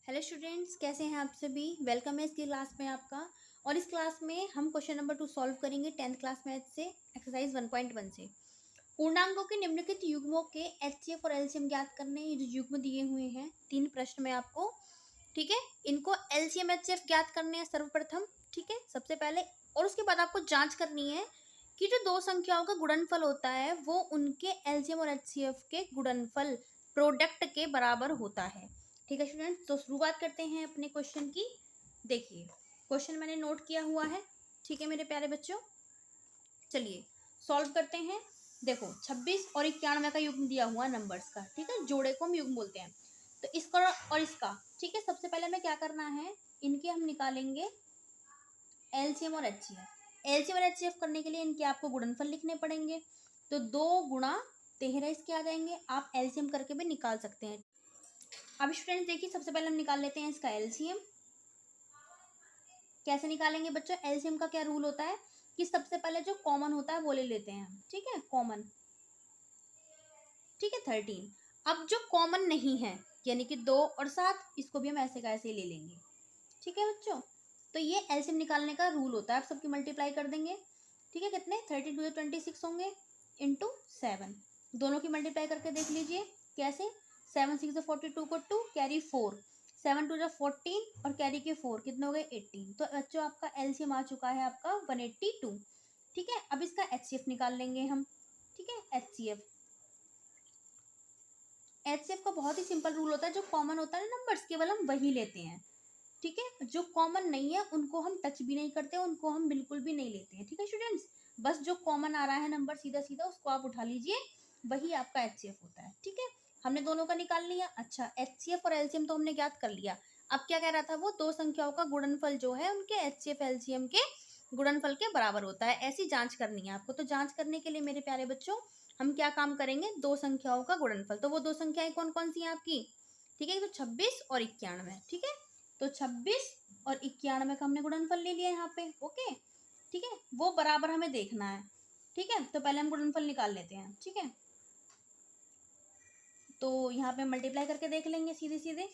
Hello students, कैसे हैं आप सभी। वेलकम है इसकी क्लास में आपका। और इस क्लास में हम क्वेश्चन नंबर 2 सॉल्व करेंगे 10th क्लास मैथ से, एक्सरसाइज 1.1 से। पूर्णांकों के निम्नलिखित युग्मों के एचसीएफ और एलसीएम ज्ञात करने। ये जो युग्म दिए हुए हैं 3 प्रश्न में आपको, ठीक है, इनको एलसीएम एचसीएफ ज्ञात करने हैं सर्वप्रथम, ठीक है, सबसे पहले। और उसके बाद आपको जांच करनी है कि जो दो संख्याओं का गुणनफल होता है वो उनके एलसीएम और एचसीएफ के गुणनफल प्रोडक्ट के बराबर होता है। ठीक है स्टूडेंट, तो शुरुआत करते हैं अपने क्वेश्चन की। देखिए, क्वेश्चन मैंने नोट किया हुआ है, ठीक है मेरे प्यारे बच्चों। चलिए सॉल्व करते हैं। देखो 26 और 91 का युग्म दिया हुआ नंबर्स का, ठीक है, जोड़े को हम युग्म बोलते हैं। तो इसका और इसका, ठीक है, सबसे पहले हमें क्या करना है, इनके हम निकालेंगे एलसीएम और एचसीएफ। एलसीएम और एचसीएफ करने के लिए इनके आपको गुणनफल लिखने पड़ेंगे। तो 2 गुणा 13 इसके आ जाएंगे। आप एलसीएम करके भी निकाल सकते हैं। अब स्टूडेंट्स देखिए, सबसे पहले हम निकाल लेते हैं इसका एलसीएम। कैसे निकालेंगे बच्चों, एलसीएम का क्या रूल होता है कि सबसे पहले जो कॉमन होता है वो ले लेते हैं हम, ठीक है, कॉमन, ठीक है 13। अब जो कॉमन नहीं है यानी कि 2 और 7, इसको भी हम ऐसे का ऐसे ही ले लेंगे, ठीक है बच्चों। तो ये एलसीएम निकालने का रूल होता है। आप सबकी मल्टीप्लाई कर देंगे, ठीक है, कितने 32 26 होंगे इंटू 7। दोनों की मल्टीप्लाई करके देख लीजिए कैसे। 7 6 42 को 2 कैरी 4, 7 2 14 और कैरी के 4 कितने हो गए 18। तो बच्चों आपका एलसीएम आ चुका है आपका 182, ठीक है। अब इसका एचसीएफ निकाल लेंगे हम, ठीक है। एचसीएफ का बहुत ही सिंपल रूल होता है, जो कॉमन होता है ना नंबर्स, केवल हम वही लेते हैं, ठीक है। जो कॉमन नहीं है उनको हम टच भी नहीं करते, उनको हम बिल्कुल भी नहीं लेते हैं, ठीक है स्टूडेंट्स। बस जो कॉमन आ रहा है नंबर सीधा सीधा उसको आप उठा लीजिए, वही आपका एचसीएफ होता है, ठीक है। हमने दोनों का निकाल लिया। अच्छा, एचसीएफ और एलसीएम तो हमने ज्ञात कर लिया। अब क्या कह रहा था वो, दो संख्याओं का गुणनफल जो है उनके एचसीएफ एलसीएम के गुणनफल के बराबर होता है। ऐसी जांच करनी है आपको। तो जांच करने के लिए मेरे प्यारे बच्चों हम क्या काम करेंगे, दो संख्याओं का गुणनफल। तो वो दो संख्याएं कौन कौन सी हैं आपकी, ठीक है, तो 26 और 91, ठीक है। तो 26 और 91 का हमने गुणनफल ले लिया यहाँ पे, ओके, ठीक है। वो बराबर हमें देखना है, ठीक है। तो पहले हम गुणनफल निकाल लेते हैं, ठीक है। तो यहाँ पे मल्टीप्लाई करके देख लेंगे सीधे सीधे,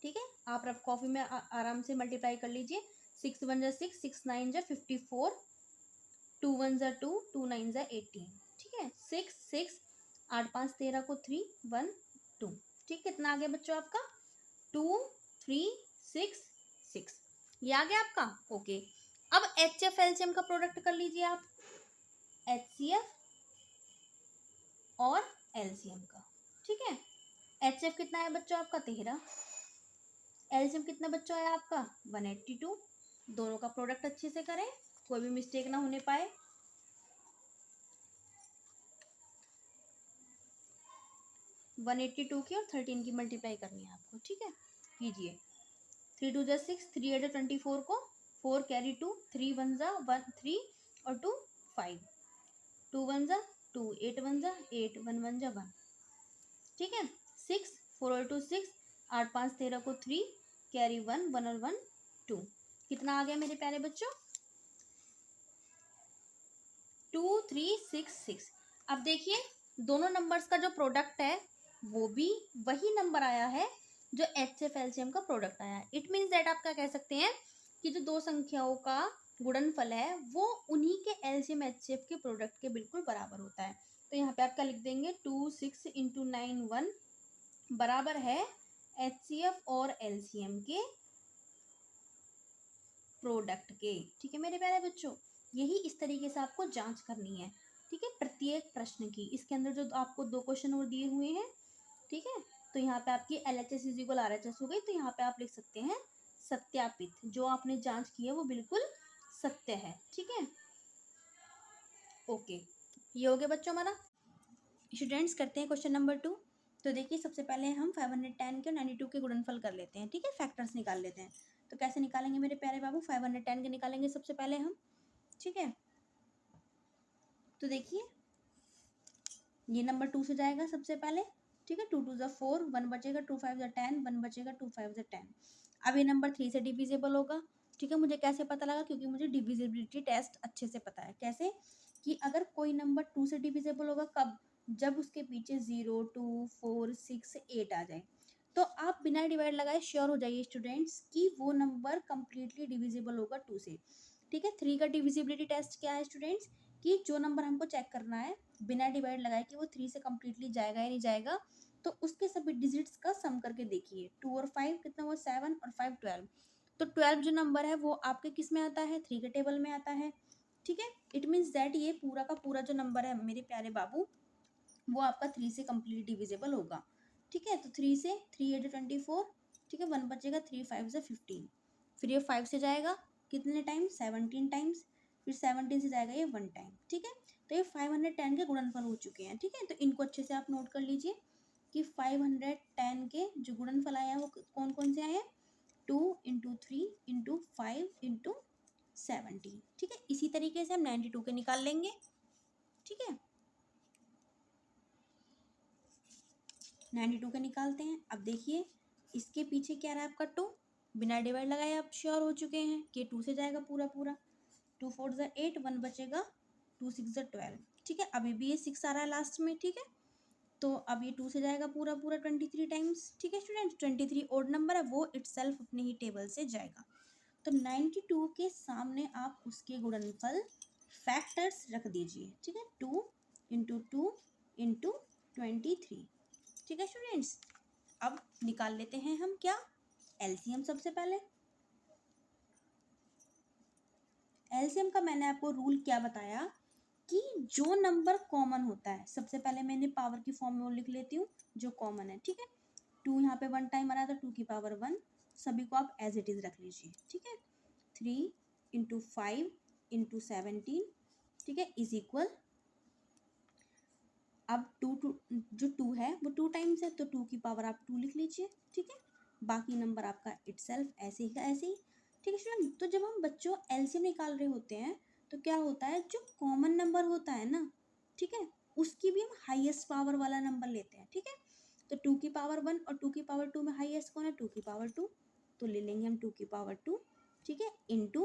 ठीक है। आप रफ कॉपी में आराम से मल्टीप्लाई कर लीजिए। 6 1 जा 6, 6 9 जा 54, 2 1 जा 2, 2 9 जा 18, ठीक है। 6 6 8 5 13 को 3 1 2, ठीक। कितना आ गया बच्चों आपका 2 3 6 6, ये आ गया आपका, ओके। अब एचएफ एलसीएम का प्रोडक्ट कर लीजिए आप, एचसीएफ और एलसीएम का, ठीक है। एचएफ कितना है बच्चों आपका 13, एलसीएम कितना बच्चों है आपका 182। दोनों का प्रोडक्ट अच्छे से करें, कोई भी मिस्टेक ना होने पाए। वन 82 की और 13 की मल्टीप्लाई करनी है आपको, ठीक है, कीजिए। 3 2 जा 6, 3 8 जा 24 को 4 कैरी 2, 3 1 जा 1 3 और 2 5, 2 1 जा 2, 8 1 जा 8, 1 1 जा 1, ठीक है। 6 4 और 2 6, 8 5 13 को 3 कैरी 1 1 और 1 2, कितना आ गया मेरे प्यारे बच्चों 2 3 6 6। अब देखिए दोनों नंबर्स का जो प्रोडक्ट है वो भी वही नंबर आया है जो एचसीएफ एलसीएम का प्रोडक्ट आया है। इट मीन्स दैट आप क्या कह सकते हैं कि जो दो संख्याओं का गुणनफल है वो उन्हीं के एलसीएम एचसीएफ के प्रोडक्ट के बिल्कुल बराबर होता है। तो यहाँ पे आप क्या लिख देंगे 2 6 इंटू 9 1 बराबर है एचसीएफ और एलसीएम के प्रोडक्ट के, ठीक है मेरे प्यारे बच्चों। यही इस तरीके से आपको जांच करनी है, ठीक है, प्रत्येक प्रश्न की। इसके अंदर जो आपको 2 क्वेश्चन और दिए हुए हैं, ठीक है, तो यहाँ पे आपकी LHS इज इक्वल RHS हो गई। तो यहाँ पे आप लिख सकते हैं सत्यापित, जो आपने जांच की है वो बिल्कुल सत्य है, ठीक है, ओके। ये हो गया बच्चों हमारा। स्टूडेंट्स करते हैं क्वेश्चन नंबर 2। तो देखिए सबसे पहले हम 510 के 92 के गुणनफल कर लेते हैं, ठीक है, फैक्टर्स निकाल लेते हैं। तो कैसे निकालेंगे मेरे प्यारे बाबू, 510 के निकालेंगे सबसे पहले हम, ठीक है। तो देखिए ये नंबर 2 से जाएगा सबसे पहले, ठीक है, 2 2 जा 4, 1 बचेगा, 2 5 जा 10, 1 बचेगा, 2 5 जा 10। अब ये नंबर 3 से डिविजिबल होगा, ठीक है। मुझे कैसे पता लगा, क्योंकि मुझे डिविजिबिलिटी टेस्ट अच्छे से पता है। कैसे कि अगर कोई नंबर 2 से डिविजिबल होगा कब, जब उसके पीछे 0 2 4 6 8 आ जाए। तो आप बिना डिवाइड लगाए श्योर हो जाइए स्टूडेंट्स कि वो नंबर कंप्लीटली डिविजिबल होगा 2 से। ठीक है, 3 का डिविजिबिलिटी टेस्ट क्या है स्टूडेंट्स, कि जो नंबर हमको चेक करना है बिना डिवाइड लगाए कि वो 3 से कंप्लीटली जाएगा या नहीं जाएगा, तो उसके सभी डिजिट्स का सम करके देखिए। 2 और 5 कितना हुआ, 7 और 5 12। तो 12 जो नंबर है वो आपके किस में आता है, 3 के टेबल में आता है। ठीक है, इट मीन्स दैट ये पूरा का पूरा जो नंबर है मेरे प्यारे बाबू वो आपका 3 से कंप्लीट डिविजिबल होगा। ठीक है, तो 3 से 3 8 24। ठीक है, 1 बचेगा, 3 5 से 15। फिर ये 5 से जाएगा कितने टाइम, 17 टाइम्स। फिर 17 से जाएगा ये 1 टाइम। ठीक है, तो ये 510 के गुणनफल हो चुके हैं। ठीक है, तो इनको अच्छे से आप नोट कर लीजिए कि 510 के जो गुणनफल आए हैं वो कौन कौन से आए हैं, 2 इंटू 3 इंटू 5 इंटू 17। ठीक है, इसी तरीके से हम 92 के निकाल लेंगे। ठीक है, 92 के निकालते हैं। अब देखिए इसके पीछे क्या रहा है आपका 2, बिना डिवाइड लगाए आप श्योर हो चुके हैं कि 2 से जाएगा पूरा पूरा। 2 4 ज़ा 8, 1 बचेगा, 2 6 ज़ा 12। ठीक है, अभी भी ये 6 आ रहा है लास्ट में। ठीक है, तो अब ये 2 से जाएगा पूरा पूरा 23 टाइम्स। ठीक है स्टूडेंट, 23 ओड नंबर है, वो इटसेल्फ अपने ही टेबल से जाएगा। तो 92 के सामने आप उसके गुणनफल फैक्टर्स रख दीजिए। ठीक है, 2 इंटू 2 इंटू 23। ठीक है स्टूडेंट्स, अब निकाल लेते हैं हम क्या, एलसीएम। सबसे पहले एलसीएम का मैंने आपको रूल क्या बताया कि जो नंबर कॉमन होता है, सबसे पहले मैंने पावर की फॉर्म में लिख लेती हूँ जो कॉमन है। ठीक है, 2 यहाँ पे 1 टाइम आ रहा है तो 2 की पावर 1, सभी को आप एज इट इज रख लीजिए। ठीक है, 3 इंटू 5 इंटू 17। ठीक है, इज इक्वल, अब 2 जो 2 है वो 2 टाइम्स है तो 2 की पावर आप 2 लिख लीजिए। ठीक है, बाकी नंबर आपका इटसेल्फ ऐसे ही का ऐसे ही। ठीक है स्टूडेंट, तो जब हम बच्चों एलसीएम निकाल रहे होते हैं तो क्या होता है, जो कॉमन नंबर होता है ना, ठीक है, उसकी भी हम हाईएस्ट पावर वाला नंबर लेते हैं। ठीक है, तो 2 की पावर 1 और 2 की पावर 2 में हाईएस्ट कौन है, 2 की पावर 2, तो ले लेंगे हम 2 की पावर 2। ठीक है, इनटू,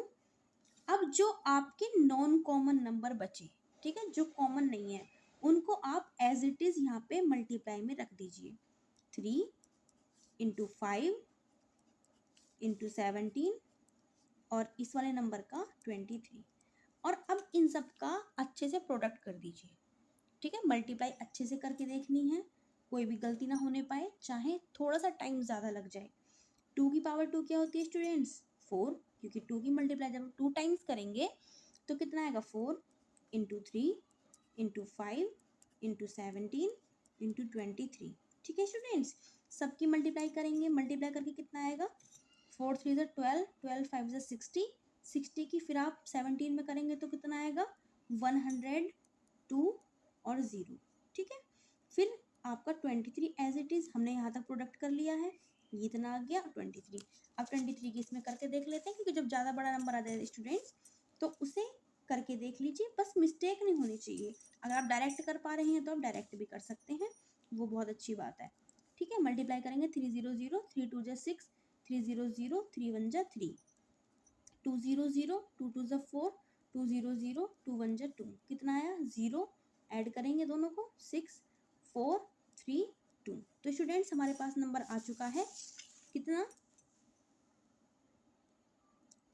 अब जो आपके नॉन कॉमन नंबर बचे, ठीक है, जो कॉमन नहीं है, उनको आप एज इट इज यहाँ पे मल्टीप्लाई में रख दीजिए। 3 इंटू 5 इंटू 17 और इस वाले नंबर का 23। और अब इन सब का अच्छे से प्रोडक्ट कर दीजिए। ठीक है, मल्टीप्लाई अच्छे से करके देखनी है, कोई भी गलती ना होने पाए, चाहे थोड़ा सा टाइम ज़्यादा लग जाए। 2 की पावर 2 क्या होती है स्टूडेंट्स, 4, क्योंकि 2 की मल्टीप्लाई जब 2 टाइम्स करेंगे तो कितना आएगा, 4 इंटू 3 इंटू 5 इंटू 17 इंटू 23। ठीक है स्टूडेंट्स, सबकी मल्टीप्लाई करेंगे, मल्टीप्लाई करके कितना आएगा, 4 3 ज़ा 12, 12 5 ज़ा 60, 60 की फिर आप 17 में करेंगे तो कितना आएगा, 102 और 0। ठीक है, फिर आपका 23 एज इट इज़ हमने यहाँ तक प्रोडक्ट कर लिया है, ये इतना आ गया 23। अब 23 की इसमें करके देख लेते हैं, क्योंकि जब ज़्यादा बड़ा नंबर आ जाए स्टूडेंट्स तो उसे करके देख लीजिए, बस मिस्टेक नहीं होनी चाहिए। अगर आप डायरेक्ट कर पा रहे हैं तो आप डायरेक्ट भी कर सकते हैं, वो बहुत अच्छी बात है। ठीक है, मल्टीप्लाई करेंगे, 3 0 0, 3 2 ज़ा 6, 3 0 0, 3 1 ज़ा 3, 2 0 0, 2 2 ज़ा 4, 2 0 0, 2 1 ज़ा 2, कितना आया, 0। ऐड करेंगे दोनों को, 6 4 3 2। तो स्टूडेंट्स हमारे पास नंबर आ चुका है कितना,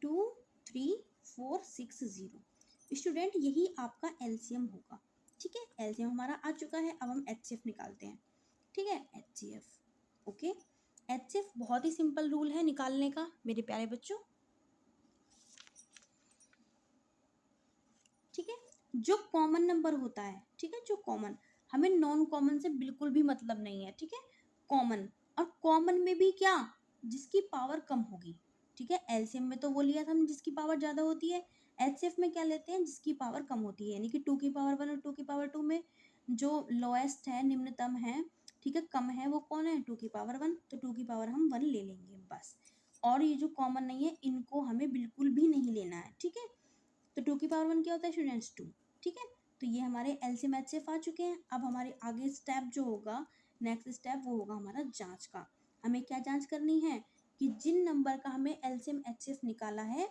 2 3 4 6 0। स्टूडेंट यही आपका एलसीएम होगा। ठीक है, एलसीएम हमारा आ चुका है, अब हम एचसीएफ निकालते हैं। ठीक है, एचसीएफ। ओके, एचसीएफ बहुत ही सिंपल रूल है निकालने का मेरे प्यारे बच्चों। ठीक है, जो कॉमन नंबर होता है, ठीक है, जो कॉमन, हमें नॉन कॉमन से बिल्कुल भी मतलब नहीं है। ठीक है, कॉमन, और कॉमन में भी क्या, जिसकी पावर कम होगी। ठीक है, एलसीएम में तो वो लिया था हम जिसकी पावर ज़्यादा होती है, एचसीएफ में क्या लेते हैं, जिसकी पावर कम होती है, यानी कि 2 की पावर 1 और 2 की पावर 2 में जो लोएस्ट है, निम्नतम है, ठीक है, कम है, वो कौन है, 2 की पावर 1, तो 2 की पावर हम 1 ले लेंगे बस। और ये जो कॉमन नहीं है इनको हमें बिल्कुल भी नहीं लेना है। ठीक है, तो 2 की पावर 1 क्या होता है स्टूडेंट्स, 2। ठीक है, तो ये हमारे एलसीएम एचसीएफ आ चुके हैं। अब हमारे आगे स्टेप जो होगा, नेक्स्ट स्टेप वो होगा हमारा जांच का। हमें क्या जांच करनी है कि जिन नंबर का हमें एलसीएम एचसीएफ निकाला है,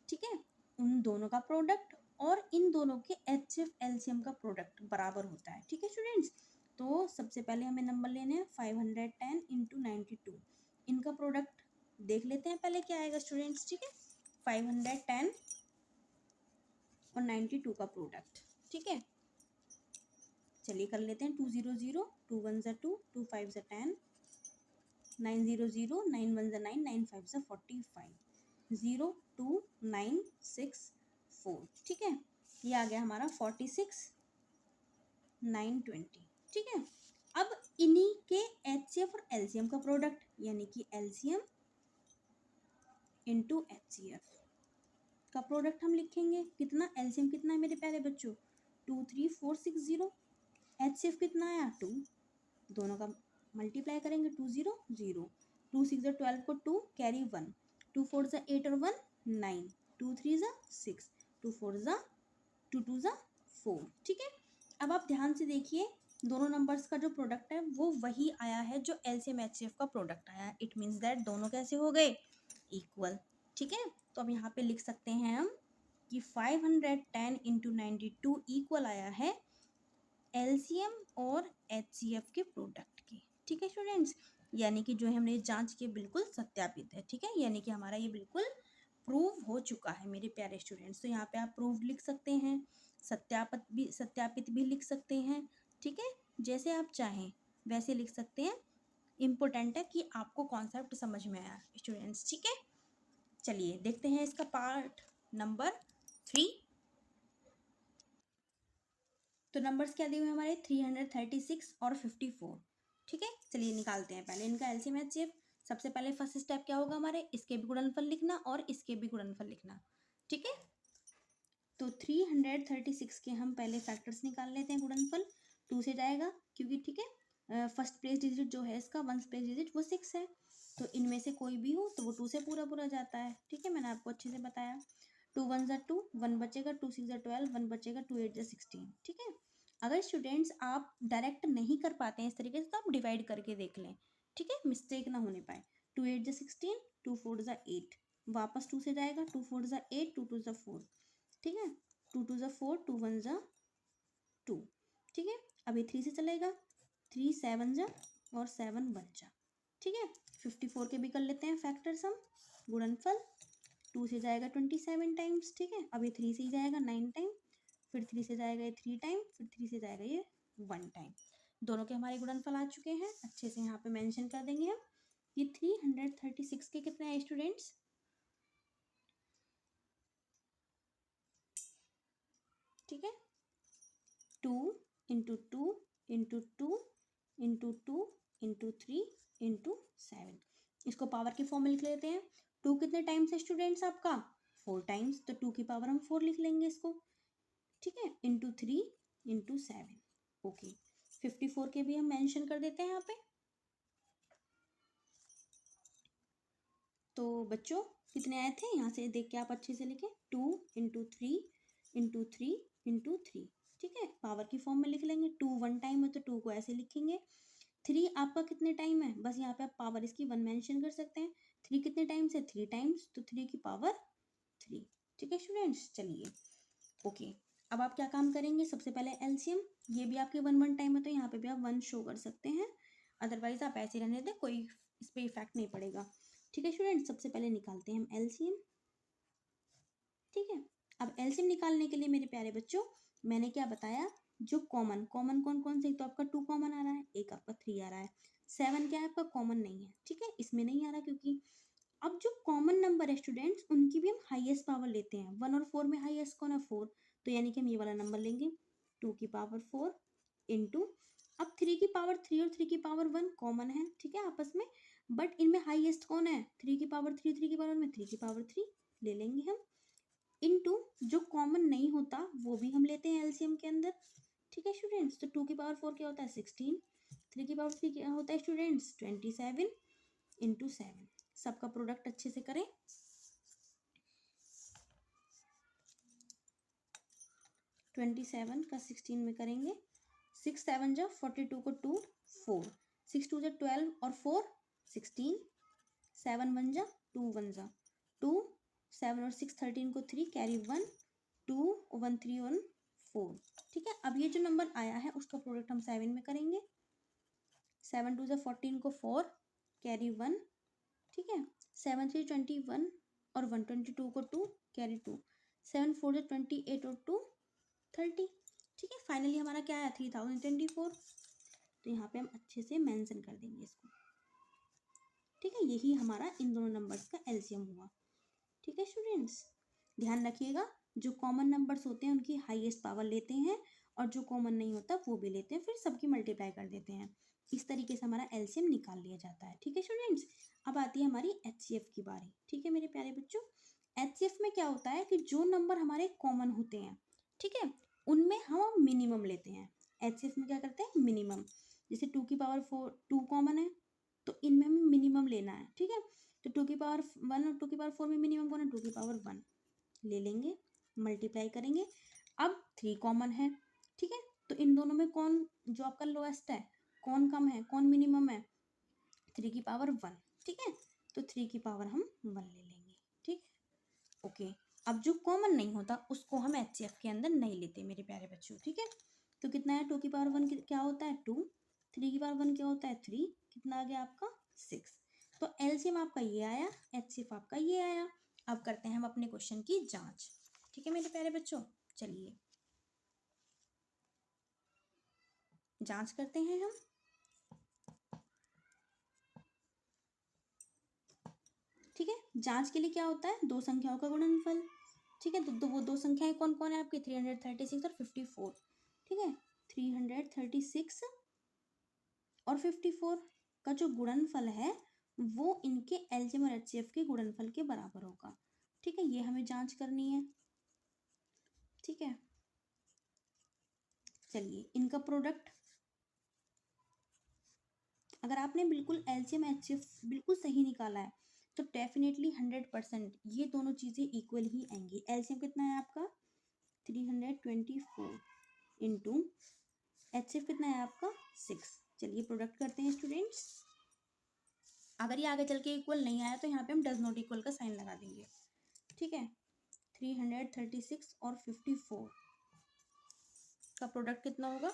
ठीक है, उन दोनों का प्रोडक्ट और इन दोनों के एचसीएफ एलसीएम का प्रोडक्ट बराबर होता है। ठीक है स्टूडेंट्स, तो सबसे पहले हमें नंबर लेने हैं 510 इंटू 92। इनका प्रोडक्ट देख लेते हैं पहले क्या आएगा स्टूडेंट्स, ठीक है। 510 और 92 का प्रोडक्ट, ठीक है। चलिए कर लेते हैं। 2 0 0, 2 1 ज़ा 2, 2 5 ज़ा 10, 9 0 0, 9 1 ज़ा 9, 9 5 ज़ा 45, 0 2 9 6 4, ठीक है। ये आ गया हमारा 46 9 20, ठीक है। अब इन्हीं के HCF और LCM का प्रोडक्ट, यानी कि LCM इंटू HCF का प्रोडक्ट हम लिखेंगे। कितना LCM कितना है मेरे प्यारे बच्चों, 2 3 4 6 0। HCF कितना आया 2, दोनों का मल्टीप्लाई करेंगे 2 0 0, 2 6 12 को 2 कैरी 1, 2 4 8 और 1 9, 2 3 6, 2 4 2 2 4, ठीक है। अब आप ध्यान से देखिए, दोनों नंबर्स का जो प्रोडक्ट है वो वही आया है जो LCM HCF का प्रोडक्ट आया है। इट मीन्स दैट दोनों कैसे हो गए, इक्वल, ठीक है। तो अब यहाँ पे लिख सकते हैं हम कि 510 इंटू 92 इक्वल आया है LCM और HCF के प्रोडक्ट की, ठीक है स्टूडेंट्स। यानी कि जो हमने जांच की बिल्कुल सत्यापित है, ठीक है। यानी कि हमारा ये बिल्कुल प्रूव हो चुका है मेरे प्यारे स्टूडेंट्स। तो यहाँ पे आप प्रूव लिख सकते हैं, सत्यापित भी लिख सकते हैं, ठीक है। जैसे आप चाहें वैसे लिख सकते हैं। इम्पोर्टेंट है कि आपको कॉन्सेप्ट समझ में आया स्टूडेंट्स, ठीक है। चलिए देखते हैं इसका पार्ट नंबर 3। तो नंबर्स क्या दिए हुए हमारे 336 और 54, ठीक है। चलिए निकालते हैं पहले इनका LCM HCF। सबसे पहले फर्स्ट स्टेप क्या होगा हमारे, इसके भी गुणनफल लिखना और इसके भी गुणनफल लिखना, ठीक है। तो 336 के हम पहले फैक्टर्स निकाल लेते हैं गुणनफल। 2 से जाएगा क्योंकि, ठीक है, फर्स्ट प्लेस डिजिट जो है इसका, वन प्लेस डिजिट वो 6 है। तो इनमें से कोई भी हो तो वो 2 से पूरा पूरा जाता है, ठीक है। मैंने आपको अच्छे से बताया। 2 1 ज़ा 2, 1 बचेगा, 2 6 ज़ा 12, 1 बचेगा, 2 8 ज़ा 16, ठीक है। अगर स्टूडेंट्स आप डायरेक्ट नहीं कर पाते हैं इस तरीके से तो आप डिवाइड करके देख लें, ठीक है, मिस्टेक ना होने पाए। 2 8 ज़ा 16, 2 4 ज़ा 8, वापस 2 से जाएगा, 2 4 ज़ा 8, 2 2 ज़ा 4, ठीक है। 2 2 ज़ा 4, 2 1 ज़ा 2, ठीक है। अभी 3 से चलेगा, 3 7 ज़ा और 7 1 ज़ा, ठीक है। 54 के भी कर लेते हैं फैक्टर्स हम, गुणनफल। 2 से जाएगा 27 टाइम्स, ठीक है। अभी 3 से ही जाएगा 9 टाइम, फिर 3 से जाएगा ये 3 टाइम, फिर 3 से जाएगा ये 1 टाइम। दोनों के हमारे गुणनफल आ चुके हैं, अच्छे से यहाँ पे मेंशन कर देंगे हम। ये 336 के कितने हैं स्टूडेंट्स, ठीक है। 2 into 2 into 2 into 2 into 3 into 7, इसको पावर की फॉर्म में लिख लेते हैं। 2 कितने टाइम्स है स्टूडेंट्स आपका, 4 टाइम्स, तो 2 की पावर हम 4 लिख लेंगे इसको, ठीक है। Into 3 into 7, okay. 54 के भी हम मेंशन कर देते हैं यहाँ पे। तो बच्चों कितने आए थे, यहाँ से देख के आप अच्छे से लिखें। 2 इंटू 3 इंटू 3 इंटू 3, ठीक है। पावर की फॉर्म में लिख लेंगे। 2 1 टाइम है तो 2 को ऐसे लिखेंगे। 3 आपका कितने टाइम है, बस यहाँ पे आप पावर इसकी 1 मेंशन कर सकते हैं। 3 कितने टाइम से, 3 टाइम्स, तो 3 की पावर 3, ठीक है स्टूडेंट्स। चलिए ओके, अब आप क्या काम करेंगे, सबसे पहले LCM, ये भी आपके 1 1 टाइम है तो यहाँ पे भी आप 1 शो कर सकते हैं, अदरवाइज आप ऐसे रहने दें, कोई इस पर इफेक्ट नहीं पड़ेगा, ठीक है स्टूडेंट। सबसे पहले निकालते हैं हम LCM, ठीक है। अब LCM निकालने के लिए मेरे प्यारे बच्चों मैंने क्या बताया, जो कॉमन कॉमन कौन कौन से, तो आपका 2 कॉमन आ रहा है, एक आपका 3 आ रहा है, 7 क्या है आपका कॉमन नहीं है, ठीक है, इसमें नहीं आ रहा क्योंकि अब जो कॉमन नंबर है स्टूडेंट्स उनकी भी हम हाईएस्ट पावर लेते हैं। 1 और 4 में हाईएस्ट कौन है, 4, तो यानी कि हम ये वाला नंबर लेंगे, 2 की पावर 4 इंटू, अब 3 की पावर 3 और 3 की पावर 1 कॉमन है, ठीक है आपस में, बट इनमें हाईएस्ट कौन है, 3 की पावर 3, 3 की पावर में 3 की पावर 3 ले लेंगे हम, इनटू जो कॉमन नहीं होता वो भी हम लेते हैं LCM के अंदर, ठीक है स्टूडेंट्स। तो 2 की पावर 4 क्या होता है 16, 3 की पावर 3 क्या होता है स्टूडेंट्स 27 इंटू 7, सबका प्रोडक्ट अच्छे से करें। 27 का 16 में करेंगे, 6 7 जा 42 को 2 4, 6 2 जा 12 और 4 16, 7 1 जा 2 1 जा 2, 7 और 6 13 को 3 कैरी 1, 2 1 3 1 4। ठीक है, अब ये जो नंबर आया है उसका प्रोडक्ट हम 7 में करेंगे। 7 2 14 को 4 कैरी 1। ठीक है, 7 3 21 और 122 को 2 कैरी 2। 7 4 28 और 2 30। ठीक है, फाइनली हमारा क्या आया 3024। तो यहाँ पे हम अच्छे से मेंशन कर देंगे इसको। ठीक है, यही हमारा इन दोनों नंबर्स का एलसीएम हुआ। ठीक है स्टूडेंट्स, ध्यान रखिएगा जो कॉमन नंबर्स होते हैं उनकी हाईएस्ट पावर लेते हैं और जो कॉमन नहीं होता वो भी लेते हैं, फिर सबकी मल्टीप्लाई कर देते हैं। इस तरीके से हमारा एलसीएम निकाल लिया जाता है। ठीक है स्टूडेंट्स, अब आती है हमारी एचसीएफ की बारी। ठीक है मेरे प्यारे बच्चों, एचसीएफ में क्या होता है कि जो नंबर हमारे कॉमन होते हैं, ठीक है, उनमें हम मिनिमम लेते हैं। एचसीएफ में क्या करते हैं, मिनिमम। जैसे 2 की पावर 4 2 कॉमन है तो इनमें हमें मिनिमम लेना है। ठीक है, तो 2 की पावर 1 और 2 की पावर 4 में मिनिमम कौन है, 2 की पावर 1 ले लेंगे, मल्टीप्लाई करेंगे। अब 3 कॉमन है। ठीक है, तो इन दोनों में कौन जो आपका लोएस्ट है, कौन कम है, कौन मिनिमम है, 3 की पावर 1। ठीक है, तो 3 की पावर हम 1 ले लेंगे। ठीक है, ओके। अब जो कॉमन नहीं होता उसको हम एचसीएफ के अंदर नहीं लेते मेरे प्यारे बच्चों। ठीक है, तो कितना है, 2 की पावर 1 क्या होता है 2, 3 की पावर 1 क्या होता है 3, कितना आ गया आपका 6। तो एलसीएम आपका ये आया, एचसीएफ आपका ये आया। अब करते हैं हम अपने क्वेश्चन की जांच। ठीक है मेरे प्यारे बच्चों, चलिए जांच करते हैं हम। ठीक है, जांच के लिए क्या होता है, दो संख्याओं का गुणनफल। ठीक है, तो वो दो संख्याएं कौन कौन है आपकी, 336 और 54। ठीक है, 336 और 54 का जो गुणनफल है वो इनके एलसीएम और एचसीएफ के गुणनफल के बराबर होगा। ठीक है, ये हमें जांच करनी है। ठीक है, चलिए इनका प्रोडक्ट, अगर आपने बिल्कुल एलसीएम एचसीएफ बिल्कुल सही निकाला है तो डेफिनेटली 100% ये दोनों चीज़ें इक्वल ही आएंगी। एलसीएम कितना है आपका 324 इंटू एचसीएफ कितना है आपका 6। चलिए प्रोडक्ट करते हैं स्टूडेंट्स। अगर ये आगे चल के इक्वल नहीं आया तो यहाँ पे हम डज नॉट इक्वल का साइन लगा देंगे। ठीक है, 336 और 54 का प्रोडक्ट कितना होगा,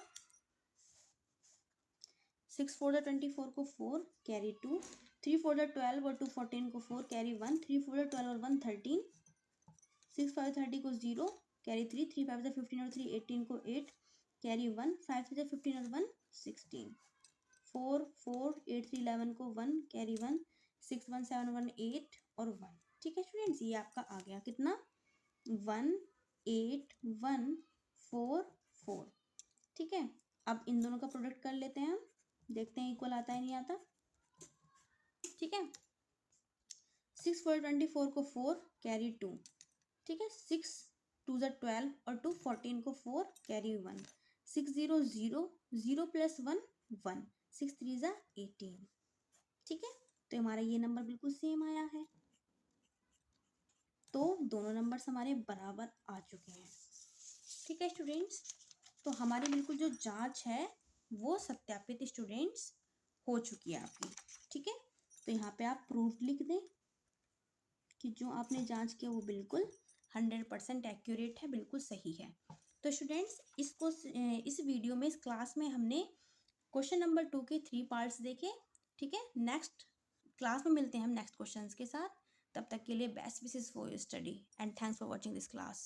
6 4 24 को 4 कैरी 2, 3 4 12 और 2 14 को 4 कैरी 1, 3 4 12 और 1 13, 6 5 30 को 0 कैरी 3, 3 5 15 और 3 18 को 8 कैरी 1, 5 6 15 और 1 16, 4 4 8 3 11 को 1 कैरी 1, 6 1 7 1 8 और 1। ठीक है स्टूडेंट्स, ये आपका आ गया कितना 1 8 1 4 4। ठीक है, अब इन दोनों का प्रोडक्ट कर लेते हैं हम, देखते हैं इक्वल आता है नहीं आता। ठीक है, 6 4 24 को 4 कैरी 2। ठीक है, 6 2 12 और 2 14 को 4 कैरी 1, 6 0 0 0 प्लस 1 1, 6 3 18। ठीक है, तो हमारा ये नंबर बिल्कुल सेम आया है। तो दोनों नंबर्स हमारे बराबर आ चुके हैं। ठीक है स्टूडेंट्स, तो हमारी बिल्कुल जो जांच है वो सत्यापित स्टूडेंट्स हो चुकी है आपकी। ठीक है, तो यहाँ पे आप प्रूफ लिख दें कि जो आपने जांच किया वो बिल्कुल 100% एक्यूरेट है, बिल्कुल सही है। तो स्टूडेंट्स इस वीडियो में, इस क्लास में हमने क्वेश्चन नंबर 2 के 3 पार्ट्स देखे। ठीक है, नेक्स्ट क्लास में मिलते हैं हम नेक्स्ट क्वेश्चंस के साथ। तब तक के लिए best wishes for your study and thanks for watching this class.